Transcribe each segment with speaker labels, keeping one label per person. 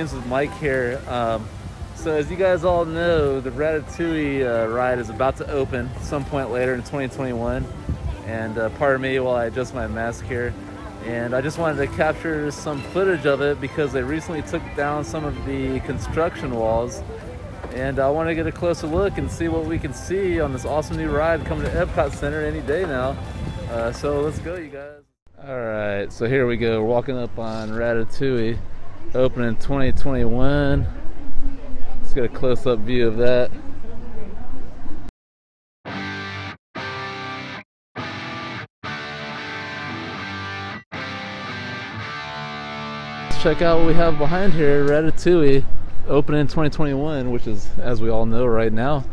Speaker 1: James with Mike here. So as you guys all know, the Ratatouille ride is about to open some point later in 2021. And pardon me while I adjust my mask here. And I just wanted to capture some footage of it because they recently took down some of the construction walls. And I want to get a closer look and see what we can see on this awesome new ride coming to Epcot Center any day now. So let's go, you guys. All right, so here we go. We're walking up on Ratatouille, opening 2021. Let's get a close-up view of that. Let's check out what we have behind here. Ratatouille opening in 2021, which is, as we all know right now.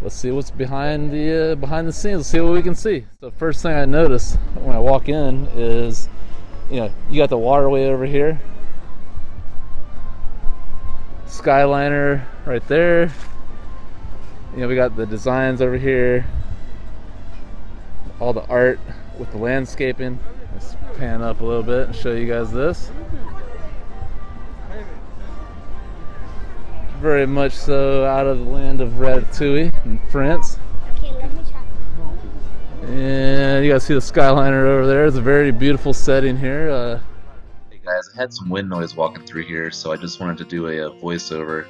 Speaker 1: Let's see what's behind the scenes. Let's see what we can see. The first thing I notice when I walk in is, you got the waterway over here, Skyliner right there. We got the designs over here, all the art with the landscaping. Let's pan up a little bit and show you guys this. Very much so out of the land of Ratatouille in France.
Speaker 2: Okay, let me try.
Speaker 1: And you guys see the Skyliner over there. It's a very beautiful setting here.
Speaker 3: Hey guys, I had some wind noise walking through here, so I just wanted to do a voiceover.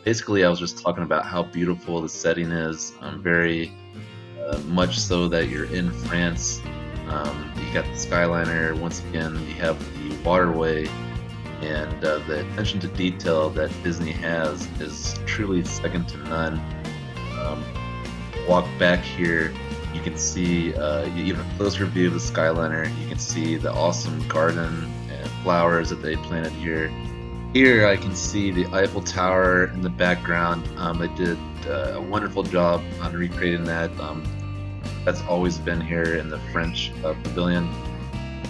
Speaker 3: Basically, I was just talking about how beautiful the setting is. Very much so that you're in France. You got the Skyliner. Once again, you have the waterway. And the attention to detail that Disney has is truly second to none. Walk back here, you can see even a closer view of the Skyliner. You can see the awesome garden and flowers that they planted here. Here I can see the Eiffel Tower in the background. They did a wonderful job on recreating that. That's always been here in the French Pavilion.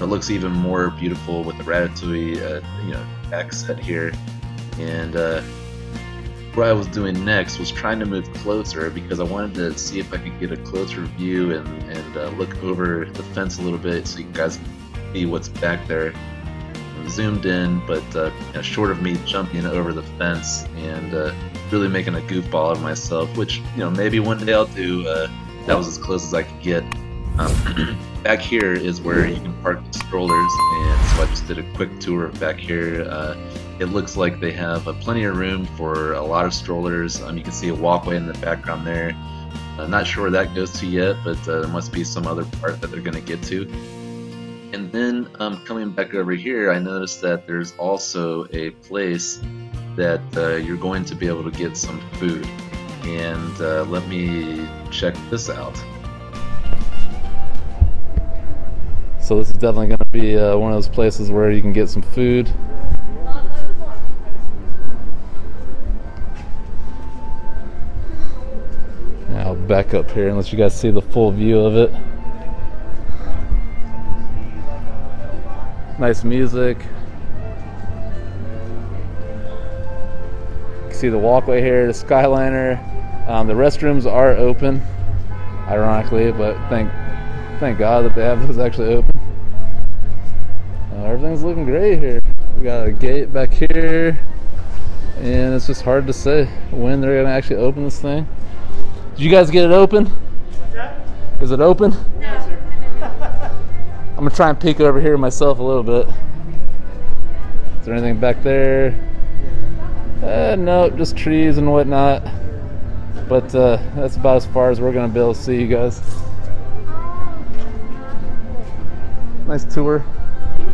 Speaker 3: It looks even more beautiful with the Ratatouille, back set here. And what I was doing next was trying to move closer because I wanted to see if I could get a closer view and look over the fence a little bit so you guys can see what's back there. I'm zoomed in, but short of me jumping over the fence and really making a goofball of myself, which maybe one day I'll do. That was as close as I could get. Back here is where you can park the strollers, and so I just did a quick tour of back here. It looks like they have plenty of room for a lot of strollers. You can see a walkway in the background there. I'm not sure where that goes to yet, but there must be some other part that they're going to get to. And then coming back over here, I noticed that there's also a place that you're going to be able to get some food. And let me check this out.
Speaker 1: So this is definitely going to be one of those places where you can get some food. Now I'll back up here and let you guys see the full view of it. Nice music. You can see the walkway here, the Skyliner. The restrooms are open, ironically, but thank God that they have those actually open. Everything's looking great here. We got a gate back here, and it's just hard to say when they're gonna actually open this thing. Did you guys get it open?
Speaker 4: What's that?
Speaker 1: Is it open?
Speaker 4: No, sir.
Speaker 1: I'm gonna try and peek over here myself a little bit. Is there anything back there? No, just trees and whatnot. But that's about as far as we're gonna be able to see you guys. Nice tour.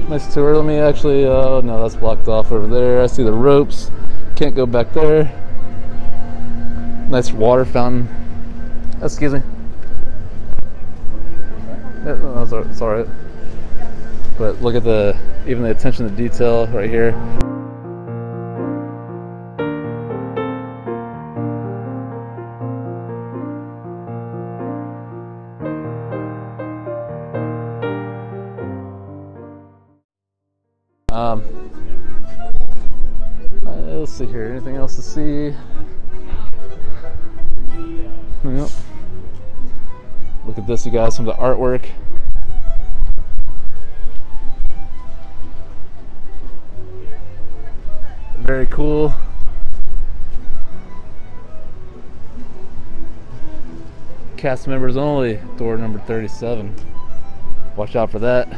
Speaker 1: Nice tour. Let me actually, oh no, that's blocked off over there. I see the ropes. Can't go back there. Nice water fountain. Excuse me. Yeah, no, it's alright. But look at even the attention to detail right here. Let's see here. Anything else to see? Yep. Look at this, you guys. Some of the artwork. very cool. Cast members only, door number 37. Watch out for that.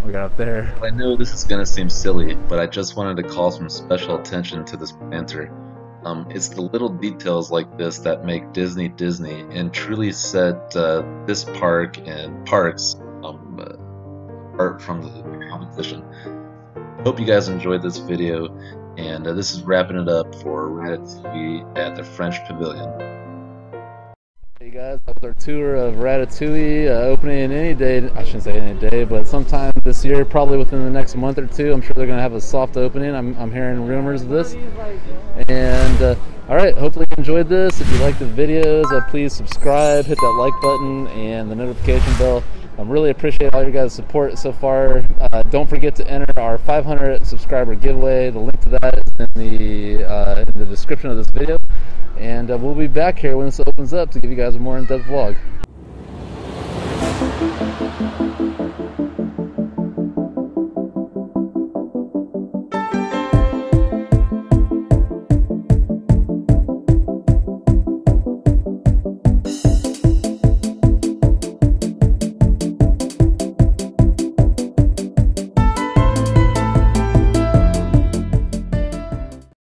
Speaker 1: We got up there.
Speaker 3: I know this is gonna seem silly, but I just wanted to call some special attention to this planter. It's the little details like this that make Disney Disney and truly set this park and parks apart from the competition. Hope you guys enjoyed this video, and this is wrapping it up for Ratatouille at the French Pavilion.
Speaker 1: Hey guys, that was our tour of Ratatouille, opening any day. I shouldn't say any day, but sometime this year, probably within the next month or two. I'm sure they're going to have a soft opening. I'm hearing rumors of this. And all right, hopefully you enjoyed this. If you like the videos, please subscribe, hit that like button and the notification bell. I really appreciate all your guys' support so far. Don't forget to enter our 500 subscriber giveaway. The link to that is in the description of this video. And we'll be back here when this opens up to give you guys a more in-depth vlog.